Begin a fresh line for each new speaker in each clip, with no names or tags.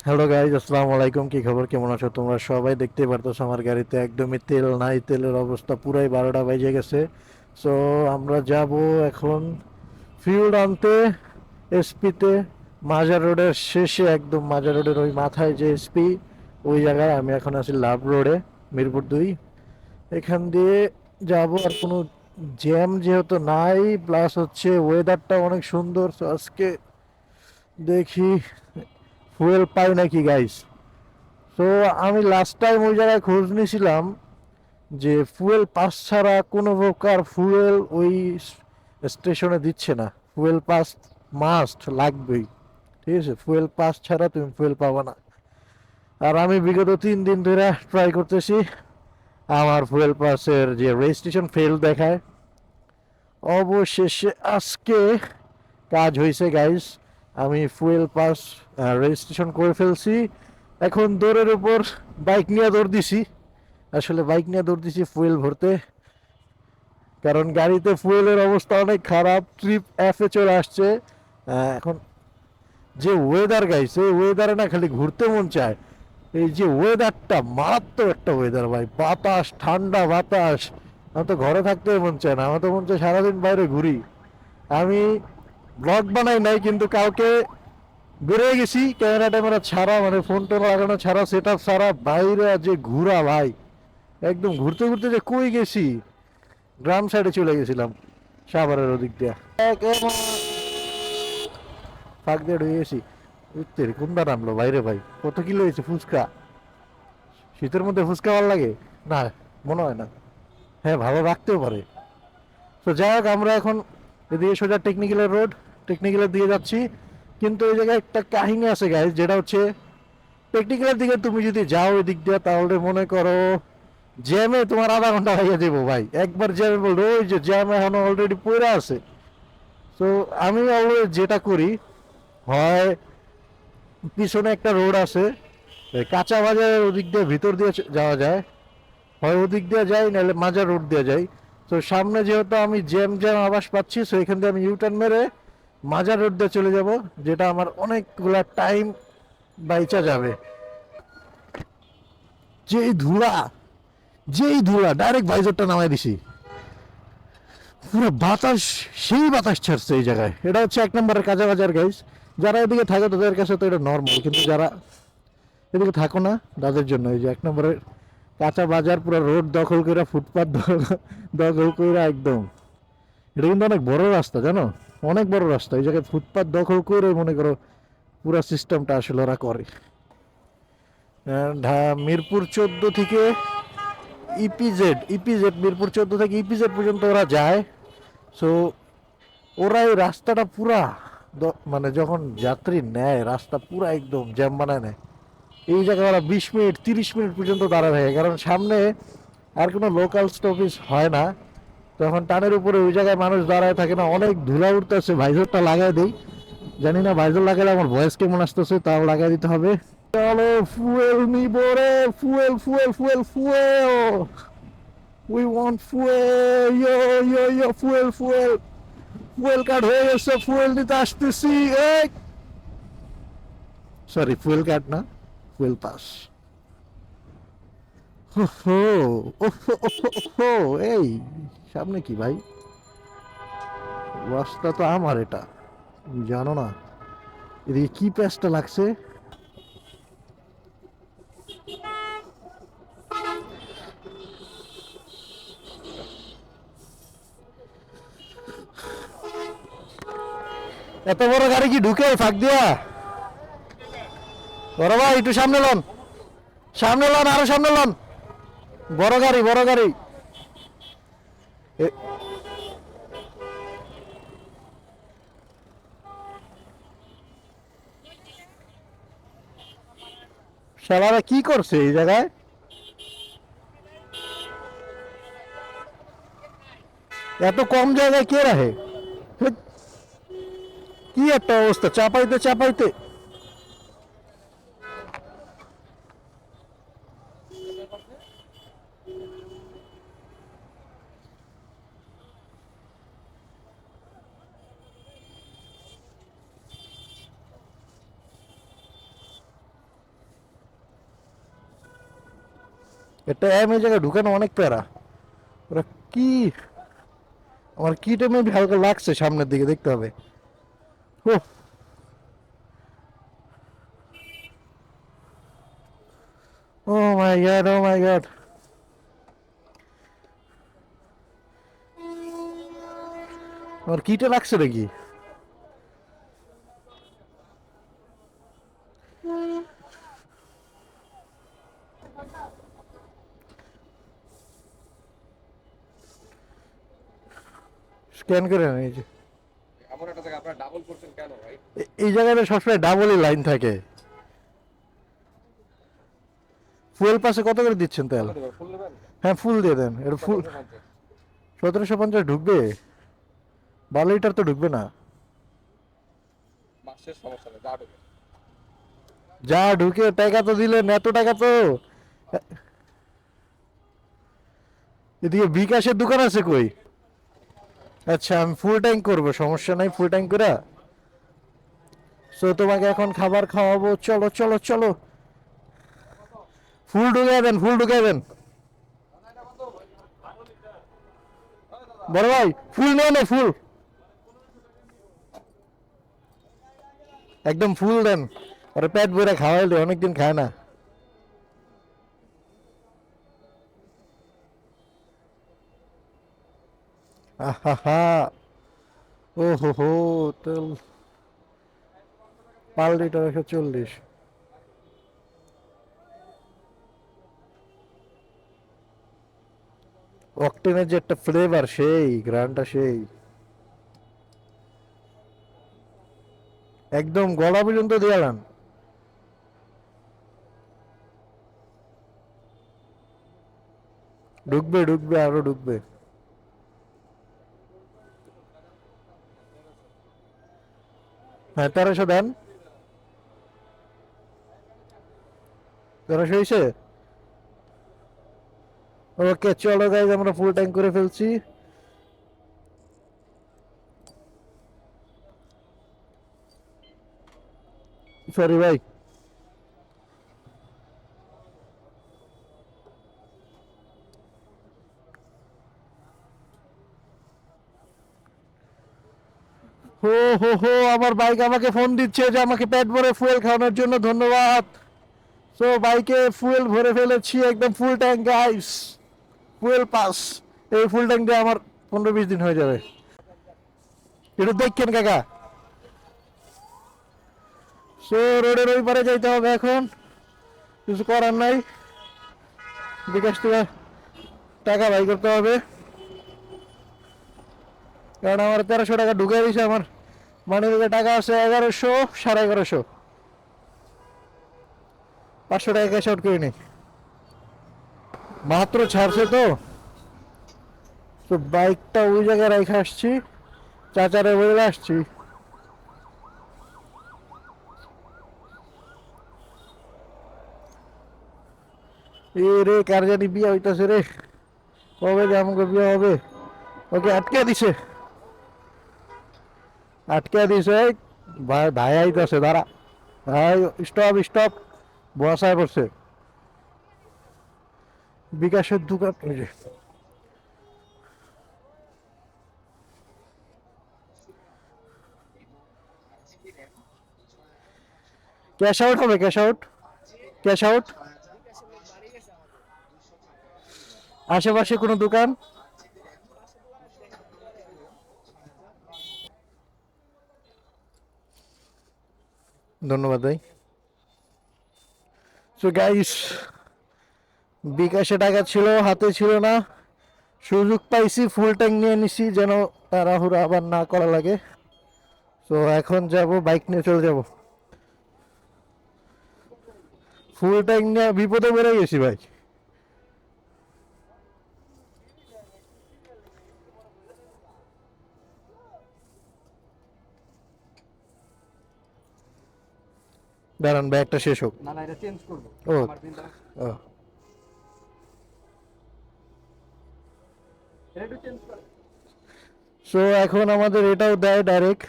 Hello guys, আসসালামু আলাইকুম। কি খবর, কেমন আছো তোমরা সবাই? দেখতেই পারতেছো আমার গাড়িতে একদমই তেল নাই, তেলের অবস্থা পুরাই 12টা বেজে গেছে। সো আমরা যাব এখন ফিউল আনতে এসপিতে, মাজার রোডের শেষে, একদম মাজার রোডের ওই মাথায় যে এসপি, ওই জায়গায়। আমি এখন আছি লাভ রোডে, মিরপুর 2। এখান দিয়ে যাব। আর কোনো জ্যাম যেহেতু নাই, প্লাস হচ্ছে ওয়েদারটা অনেক সুন্দর। তো আজকে দেখি ফুয়েল পাই নাকি গাইস। তো আমি লাস্ট টাইম ওই জায়গায় খোঁজ নিয়েছিলাম যে ফুয়েল পাস ছাড়া কোনো প্রকার ফুয়েল ওই স্টেশনে দিচ্ছে না। ফুয়েল পাস মাস্ট লাগবেই, ঠিক আছে? ফুয়েল পাস ছাড়া তুমি ফুয়েল পাবা না। আর আমি বিগত 3 দিন ধরে ট্রাই করতেছি, আমার ফুয়েল পাসের যে রেজিস্ট্রেশন ফেল দেখায়। অবশেষে আজকে কাজ হয়েছে গাইস। আমি ফুয়েল পাস রেজিস্ট্রেশন করে ফেলছি। এখন দৌড়ের উপর বাইক নিয়ে দৌড় দিছি। আসলে বাইক নিয়ে দৌড় দিছি ফুয়েল ভরতে, কারণ গাড়িতে ফুয়েলের অবস্থা অনেক খারাপ। ট্রিপ অ্যাপে চলে আসছে। এখন যে ওয়েদার গাইছে, এই ওয়েদারে না খালি ঘুরতে মন চায়। এই যে ওয়েদারটা মারাত্মক একটা ওয়েদার ভাই, বাতাস, ঠান্ডা বাতাস। আমার তো ঘরে থাকতে মন চায় না, আমার তো মন চায় সারাদিন বাইরে ঘুরি। আমি ব্লগ বানাই নাই, কিন্তু কালকে বেরিয়ে গেছি ক্যামেরা ট্যামেরা ছাড়া, মানে ফোন টোন লাগানো ছাড়া, সেট আপ ছাড়া, বাইরে যে ঘুরা ভাই। একদম ঘুরতে ঘুরতে যে কই গেছি, গ্রাম সাইডে চলে গেছিলাম, সাভারের ওদিক দিয়ে। ফাঁক দিয়ে ঢুকে গেছি। উত্তর কোনটা নামলো বাইরে ভাই? কত কিলো হয়েছে ফুচকা? শীতের মধ্যে ফুচকা ভালো লাগে না? মনে হয় না। হ্যাঁ, ভালো রাখতেও পারে। তো যাই হোক, আমরা এখন এদিকে সোজা টেকনিক্যালের রোড, টেকনিক্যালের দিকে যাচ্ছি। কিন্তু এই জায়গায় একটা কাহিনী আছে গাইজ, যেটা হচ্ছে টেকনিক্যালের দিকে তুমি যদি যাও এদিক দিয়ে, তাহলে মনে করো জ্যামে তোমার আধা ঘন্টা হয়ে যাবো ভাই। একবার জ্যামে বললো, ওই যে জ্যাম এখন অলরেডি পড়ে আছে। তো আমি অলওয়েজ যেটা করি, হয় পিছনে একটা রোড আছে, ওই কাঁচা বাজারের ওদিক দিয়ে ভিতর দিয়ে যাওয়া যায়, হয় ওদিক দিয়ে যাই, নাহলে মাজার রোড দিয়ে যাই। তো সামনে যেহেতু আমি জ্যাম জ্যাম আবাস পাচ্ছি, সো এখান দিয়ে আমি ইউটার্ন মেরে মাজার রোড দিয়ে চলে যাব, যেটা আমার অনেকগুলা টাইম বাইচা যাবে। যেই ধুলা, যেই ধুলা, ডাইরেক্ট ভাইজারটা নামাই দিছি। পুরো বাতাস, সেই বাতাস ছাড়ছে এই জায়গায়। এটা হচ্ছে 1 নম্বরের কাঁচা বাজার গাইস। যারা এদিকে থাকে তাদের কাছে তো এটা নর্মাল, কিন্তু যারা এদিকে থাকো না, তাদের জন্য এই যে 1 নম্বরের কাঁচা বাজার পুরো রোড দখল করে, ফুটপাত দখল করে একদম। এটা কিন্তু অনেক বড় রাস্তা, জানো? অনেক বড় রাস্তা। এই জায়গায় ফুটপাত দখল করে মনে করো পুরো সিস্টেমটা আসলে ওরা করে। মিরপুর 14 থেকে ইপিজেড, মিরপুর 14 থেকে ইপিজেড পর্যন্ত ওরা যায়। সো ওরা এই রাস্তাটা পুরা মানে যখন যাত্রী নেয়, রাস্তা পুরা একদম জ্যাম বানায় নেয়। এই জায়গায় ওরা 20 মিনিট 30 মিনিট পর্যন্ত দাঁড়ায় থাকে, কারণ সামনে আর কোনো লোকাল স্টপেজ হয় না। তখন টানের উপরে ওই জায়গায় মানুষ দাঁড়ায় থাকে না, অনেক ধুলা উঠতেছে। ভাইজরটা লাগাই দিই, জানি না ভাইজর লাগালে আমার ভয়েস কেমন আসতেছে, তাও লাগাই দিতে হবে। চলো ফুয়েল নিব রে, fuel fuel fuel fuel, we want fuel, yo yo yo, fuel fuel. Fuel card হয়ে গেছে, ফুয়েল দিতে আসতেছি। এই সরি, ফুয়েল কার্ড না, ফুয়েল পাস। ওহো, ওহো, ওহো, ওহো, এই সামনে কি ভাই? রাস্তা তো আমার এটা, তুমি জানো না? এদিকে কি প্যাচটা লাগছে? এত বড় গাড়ি কি ঢুকে ফাঁক দিয়া? বড় ভাই একটু সামনে লন, সামনে লন, আরো সামনে লন। বড় গাড়ি, বড় গাড়ি। শালারা কি করছে এই জায়গায়? এত কম জায়গায় কে রাখে? হেৎ, কি একটা অবস্থা, চাপাইতে চাপাইতে। এটা এম এই জায়গায় ঢুকানো অনেক প্যারা। ওরা কি, আমার কি টাইমে হালকা লাগছে সামনের দিকে, দেখতে হবে। ও ও মাই গড, ও মাই গড। আমার কিটা লাগছে নাকি? স্ক্যান করে না এই যে,
এমন একটা জায়গা আপনারা ডাবল করছেন কেন ভাই?
এই জায়গাটা সবসময় ডাবলই লাইন থাকে। ফুয়েল পাসে কত করে দিচ্ছেন তেল?
কত দেবেন? ফুল নেবেন?
হ্যাঁ ফুল দিয়ে দেন, এটা ফুল।
1750।
1750 ঢুকবে? 12 লিটার তো ঢুকবে না।
মাসের সমস্যা নেই, যা ঢোকে।
যা ঢুকে টাকা তো দিলেন, এত টাকা তো। এদিকে বিকাশের দোকান আছে কই? আচ্ছা আমি ফুল ট্যাঙ্ক করবো, সমস্যা নাই, ফুল ট্যাঙ্ক করে। সো তোমাকে এখন খাবার খাওয়াবো, চলো চলো চলো। ফুল ঢুকাই দেন, ফুল ঢুকাই দেন। বড় ভাই ফুল নেই না, ফুল একদম ফুল দেন। আরে পেট ভরে খাওয়াইলে, অনেকদিন খায় না। আহা, ও হো হো, তেল 5 লিটার 140। অকটেনের যে একটা ফ্লেভার, সেই গ্রানটা সেই, একদম গলা পর্যন্ত দিয়ালাম। ঢুকবে ঢুকবে, আরো ঢুকবে। হ্যাঁ 1300 দেন। 1300 হয়েছে। ওকে চলো গাইজ, আমরা ফুল ট্যাঙ্ক করে ফেলছি। সরি ভাই। হো হো হো, আমার বাইক আমাকে ফোন দিচ্ছে যে আমাকে পেট ভরে ফুয়েল খাওয়ানোর জন্য ধন্যবাদ। সো বাইকে ফুয়েল ভরে ফেলেছি, একদম full tank guys, fuel pass. এই ফুল ট্যাঙ্ক দিয়ে আমার 15-20 দিন হয়ে যাবে। একটু দেখছেন কাকা। সো রোডের ওই পারে যাইতে হবে এখন, কিছু করার নাই। বিকাশ থেকে টাকা বাই করতে হবে, কারণ আমার 1300 টাকা ঢুকে দিয়েছে। আমার মানে টাকা আছে 1100, 1150। 500 টাকা ক্যাশ আউট করে নি, মাত্র ছাড়ছে তো। তো বাইকটা ওই জায়গায় রেখে আসছি, চাচারে বলে আসছি। এ রে কার জানি বিয়ে হইতাছে রে, কবে যে আমাকে বিয়ে হবে। ওকে আটকে দিছে, আটকে দিছে। ভাই ভাই আইতাছে, দাঁড়া ভাই। স্টপ স্টপ, বসায় পড়ছে। বিকাশের দোকান ওই যে। ক্যাশ আউট হবে, ক্যাশ আউট, ক্যাশ আউট। আশেপাশে কোনো দোকান? ধন্যবাদ ভাই। সো গাইস, বিকাশে টাকা ছিল, হাতে ছিল না। সুযোগ পাইছি, ফুল ট্যাঙ্ক নিয়ে নিছি, যেন তাড়াহুড়া আবার না করা লাগে। তো এখন যাব, বাইক নিয়ে চলে যাব। ফুল ট্যাঙ্ক নিয়ে বিপদে পড়ে গেছি ভাই। দাঁড়ান ব্যাগটা শেষ হোক।
না না, এটা চেঞ্জ করব।
ও
আমার প্রিন্টার
ও,
এটা একটু চেঞ্জ করে।
সো এখন আমাদের এটাও দেয় ডাইরেক্ট,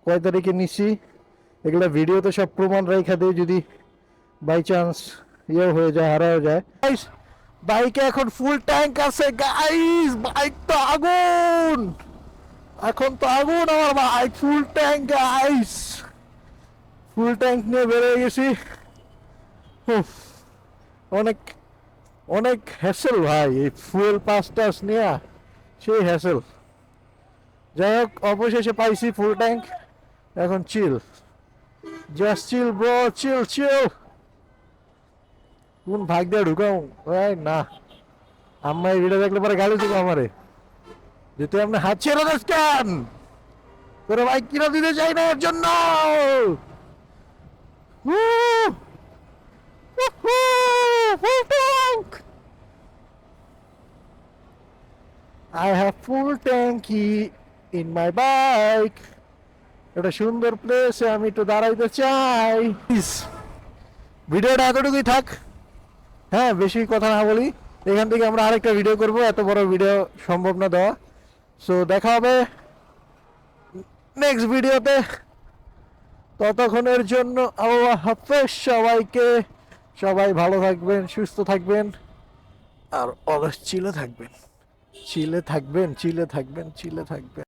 কয় তারিখে নিছি। এগুলা ভিডিওতে সব প্রমাণ রেখা দেয়, যদি বাই চান্স ইয়ে হয়ে যায়, হারাও যায়। গাইস, বাইকে এখন ফুল ট্যাঙ্ক আছে গাইস, বাইক তো আগুন, এখন তো আগুন আমার bike, full tank guys, full tank নিয়ে বেরিয়ে গেছি। উফ, অনেক অনেক হ্যাসেল ভাই এই ফুয়েল পাস টাস নেওয়া, সেই হ্যাসেল। যাই হোক, অবশেষে পাইছি ফুল ট্যাঙ্ক, এখন চিল, জাস্ট চিল ব্রো, চিল চিল। কোন ভাগ দিয়ে ঢুকাও ভাই না, আম্মা এই ভিডিও দেখলে পরে গালি দেবো আমারে, যে তুই আপনি হাত ছেড়ে দিস কেন, তোর ভাই কিনা দিতে চাই না এর জন্য। Woo! Woohoo! Full tank! I have full tanky in my bike. এটা সুন্দর প্লেসে আমি একটু দাঁড়াইতে চাই। ভিডিওটা এতটুকুই থাক, হ্যাঁ বেশি কথা না বলি। এখান থেকে আমরা আরেকটা ভিডিও করব, এত বড় ভিডিও সম্ভব না দেওয়া। সো দেখা হবে নেক্সট ভিডিওতে, ততক্ষণের জন্য আল্লাহ হাফেজ সবাইকে। সবাই ভালো থাকবেন, সুস্থ থাকবেন, আর অলওয়েজ চিলে থাকবেন, চিলে থাকবেন, চিলে থাকবেন, চিলে থাকবেন।